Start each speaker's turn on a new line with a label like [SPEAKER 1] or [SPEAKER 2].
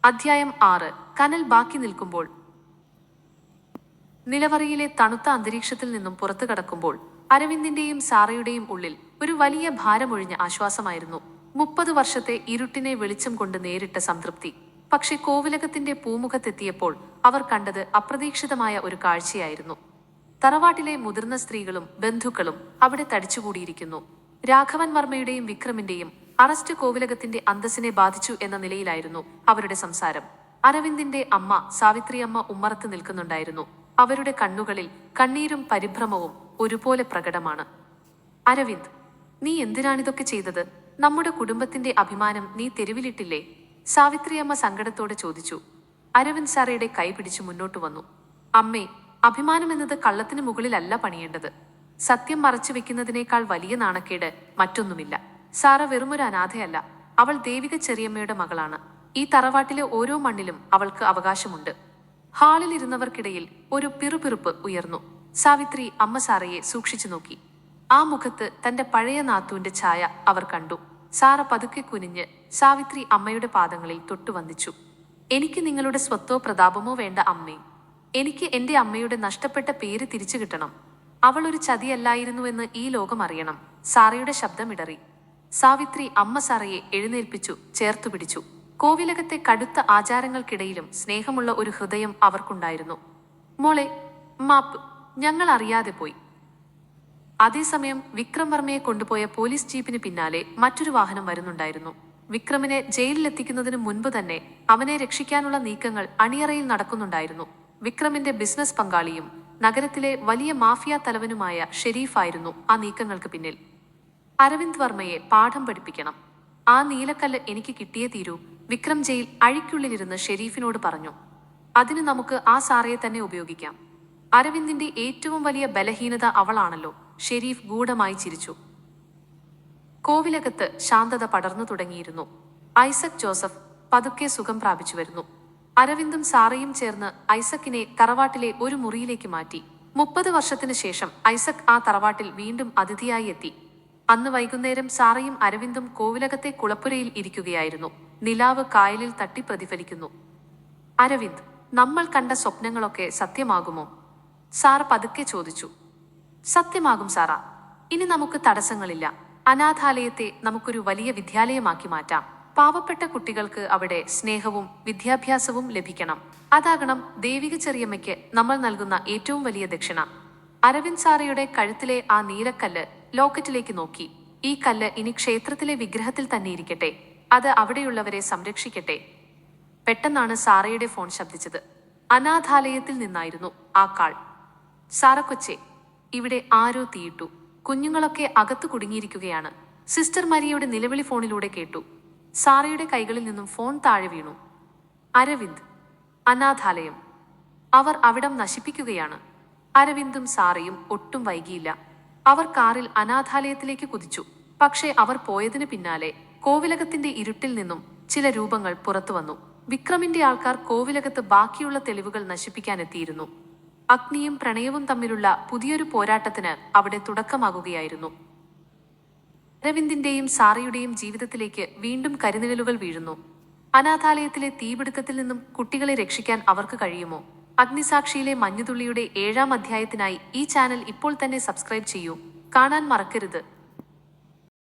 [SPEAKER 1] അധ്യായം 6. കനൽ ബാക്കി നിൽക്കുമ്പോൾ. നിലവറയിലെ തണുത്ത അന്തരീക്ഷത്തിൽ നിന്നും പുറത്തു കടക്കുമ്പോൾ അരവിന്ദിന്റെയും സാറയുടെയും ഉള്ളിൽ ഒരു വലിയ ഭാരമൊഴിഞ്ഞ ആശ്വാസമായിരുന്നു. 30 വർഷത്തെ ഇരുട്ടിനെ വെളിച്ചം കൊണ്ട് നേരിട്ട സംതൃപ്തി. പക്ഷെ കോവിലകത്തിന്റെ പൂമുഖത്തെത്തിയപ്പോൾ അവർ കണ്ടത് അപ്രതീക്ഷിതമായ ഒരു കാഴ്ചയായിരുന്നു. തറവാട്ടിലെ മുതിർന്ന സ്ത്രീകളും ബന്ധുക്കളും അവിടെ തടിച്ചുകൂടിയിരിക്കുന്നു. രാഘവൻ വർമ്മയുടെയും വിക്രമിന്റെയും അറസ്റ്റ് കോവിലകത്തിന്റെ അന്തസ്സിനെ ബാധിച്ചു എന്ന നിലയിലായിരുന്നു അവരുടെ സംസാരം. അരവിന്ദിന്റെ അമ്മ സാവിത്രിയമ്മ ഉമ്മറത്ത് നിൽക്കുന്നുണ്ടായിരുന്നു. അവരുടെ കണ്ണുകളിൽ കണ്ണീരും പരിഭ്രമവും ഒരുപോലെ പ്രകടമാണ്. അരവിന്ദ്, നീ എന്തിനാണിതൊക്കെ ചെയ്തത്? നമ്മുടെ കുടുംബത്തിന്റെ അഭിമാനം നീ തെരുവിലിട്ടില്ലേ? സാവിത്രിയമ്മ സങ്കടത്തോടെ ചോദിച്ചു. അരവിന്ദ് സാറയുടെ കൈ പിടിച്ചു മുന്നോട്ടു വന്നു. അമ്മേ, അഭിമാനമെന്നത് കള്ളത്തിന് മുകളിലല്ല പണിയേണ്ടത്. സത്യം മറച്ചു വെക്കുന്നതിനേക്കാൾ വലിയ നാണക്കേട് മറ്റൊന്നുമില്ല. സാറ വെറുമൊരു അനാഥയല്ല. അവൾ ദേവിക ചെറിയമ്മയുടെ മകളാണ്. ഈ തറവാട്ടിലെ ഓരോ മണ്ണിലും അവൾക്ക് അവകാശമുണ്ട്. ഹാളിലിരുന്നവർക്കിടയിൽ ഒരു പിറുപിറുപ്പ് ഉയർന്നു. സാവിത്രി അമ്മ സാറയെ സൂക്ഷിച്ചു നോക്കി. ആ മുഖത്ത് തന്റെ പഴയ നാത്തൂന്റെ ഛായ അവർ കണ്ടു. സാറ പതുക്കെ കുനിഞ്ഞ് സാവിത്രി അമ്മയുടെ പാദങ്ങളിൽ തൊട്ടുവന്ദിച്ചു. എനിക്ക് നിങ്ങളുടെ സ്വത്തോ പ്രതാപമോ വേണ്ട അമ്മേ. എനിക്ക് എന്റെ അമ്മയുടെ നഷ്ടപ്പെട്ട പേര് തിരിച്ചു കിട്ടണം. അവൾ ഒരു ചതിയല്ലായിരുന്നുവെന്ന് ഈ ലോകം അറിയണം. സാറയുടെ ശബ്ദമിടറി. സാവിത്രി അമ്മ സാറയെ എഴുന്നേൽപ്പിച്ചു ചേർത്തു പിടിച്ചു. കോവിലകത്തെ കടുത്ത ആചാരങ്ങൾക്കിടയിലും സ്നേഹമുള്ള ഒരു ഹൃദയം അവർക്കുണ്ടായിരുന്നു. മോളെ, മാപ്പ്, ഞങ്ങൾ അറിയാതെ പോയി. അതേസമയം വിക്രം വർമ്മയെ കൊണ്ടുപോയ പോലീസ് ജീപ്പിന് പിന്നാലെ മറ്റൊരു വാഹനം വരുന്നുണ്ടായിരുന്നു. വിക്രമിനെ ജയിലിലെത്തിക്കുന്നതിന് മുൻപ് തന്നെ അവനെ രക്ഷിക്കാനുള്ള നീക്കങ്ങൾ അണിയറയിൽ നടക്കുന്നുണ്ടായിരുന്നു. വിക്രമിന്റെ ബിസിനസ് പങ്കാളിയും നഗരത്തിലെ വലിയ മാഫിയ തലവനുമായ ഷെരീഫായിരുന്നു ആ നീക്കങ്ങൾക്ക് പിന്നിൽ. അരവിന്ദ് വർമ്മയെ പാഠം പഠിപ്പിക്കണം. ആ നീലക്കല്ല് എനിക്ക് കിട്ടിയേ തീരൂ, വിക്രം ജയിൽ അഴിക്കുള്ളിലിരുന്ന് ഷെരീഫിനോട് പറഞ്ഞു. അതിന് നമുക്ക് ആ സാറയെ തന്നെ ഉപയോഗിക്കാം. അരവിന്ദിന്റെ ഏറ്റവും വലിയ ബലഹീനത അവളാണല്ലോ. ഷെരീഫ് ഗൂഢമായി ചിരിച്ചു. കോവിലകത്ത് ശാന്തത പടർന്നു തുടങ്ങിയിരുന്നു. ഐസക് ജോസഫ് പതുക്കെ സുഖം പ്രാപിച്ചു വരുന്നു. അരവിന്ദും സാറയും ചേർന്ന് ഐസക്കിനെ തറവാട്ടിലെ ഒരു മുറിയിലേക്ക് മാറ്റി. 30 വർഷത്തിനു ശേഷം ഐസക് ആ തറവാട്ടിൽ വീണ്ടും അതിഥിയായി എത്തി. അന്ന് വൈകുന്നേരം സാറയും അരവിന്ദും കോവിലകത്തെ കുളപ്പുരയിൽ ഇരിക്കുകയായിരുന്നു. നിലാവ് കായലിൽ തട്ടി പ്രതിഫലിക്കുന്നു. അരവിന്ദ്, നമ്മൾ കണ്ട സ്വപ്നങ്ങളൊക്കെ സത്യമാകുമോ? സാറ പതുക്കെ ചോദിച്ചു. സത്യമാകും സാറ. ഇനി നമുക്ക് തടസ്സങ്ങളില്ല. അനാഥാലയത്തെ നമുക്കൊരു വലിയ വിദ്യാലയമാക്കി മാറ്റാം. പാവപ്പെട്ട കുട്ടികൾക്ക് അവിടെ സ്നേഹവും വിദ്യാഭ്യാസവും ലഭിക്കണം. അതാകണം ദേവിക ചെറിയമ്മയ്ക്ക് നമ്മൾ നൽകുന്ന ഏറ്റവും വലിയ ദക്ഷിണ. അരവിന്ദ് സാറയുടെ കഴുത്തിലെ ആ നീലക്കല്ല് ലോക്കറ്റിലേക്ക് നോക്കി. ഈ കല്ല് ഇനി ക്ഷേത്രത്തിലെ വിഗ്രഹത്തിൽ തന്നെ ഇരിക്കട്ടെ. അത് അവിടെയുള്ളവരെ സംരക്ഷിക്കട്ടെ. പെട്ടെന്നാണ് സാറയുടെ ഫോൺ ശബ്ദിച്ചത്. അനാഥാലയത്തിൽ നിന്നായിരുന്നു ആ കാൾ. സാറ കൊച്ചെ, ഇവിടെ ആരോ തീയിട്ടു. കുഞ്ഞുങ്ങളൊക്കെ അകത്തു കുടുങ്ങിയിരിക്കുകയാണ്. സിസ്റ്റർ മരിയയുടെ നിലവിളി ഫോണിലൂടെ കേട്ടു. സാറയുടെ കൈകളിൽ നിന്നും ഫോൺ താഴെ വീണു. അരവിന്ദ്, അനാഥാലയം, അവർ അവിടം നശിപ്പിക്കുകയാണ്. അരവിന്ദും സാറയും ഒട്ടും വൈകിയില്ല. അവർ കാറിൽ അനാഥാലയത്തിലേക്ക് കുതിച്ചു. പക്ഷേ അവർ പോയതിനു പിന്നാലെ കോവിലകത്തിന്റെ ഇരുട്ടിൽ നിന്നും ചില രൂപങ്ങൾ പുറത്തു വന്നു. വിക്രമിന്റെ ആൾക്കാർ കോവിലകത്ത് ബാക്കിയുള്ള തെളിവുകൾ നശിപ്പിക്കാനെത്തിയിരുന്നു. അഗ്നിയും പ്രണയവും തമ്മിലുള്ള പുതിയൊരു പോരാട്ടത്തിന് അവിടെ തുടക്കമാകുകയായിരുന്നു. അരവിന്ദിന്റെയും സാറയുടെയും ജീവിതത്തിലേക്ക് വീണ്ടും കരിനിഴലുകൾ വീഴുന്നു. അനാഥാലയത്തിലെ തീപിടുത്തത്തിൽ നിന്നും കുട്ടികളെ രക്ഷിക്കാൻ അവർക്ക് കഴിയുമോ? അഗ്നിസാക്ഷിയിലെ മഞ്ഞുതുള്ളിയുടെ 7ാം അധ്യായത്തിനായി ഈ ചാനൽ ഇപ്പോൾ തന്നെ സബ്സ്ക്രൈബ് ചെയ്യൂ. കാണാൻ മറക്കരുത്.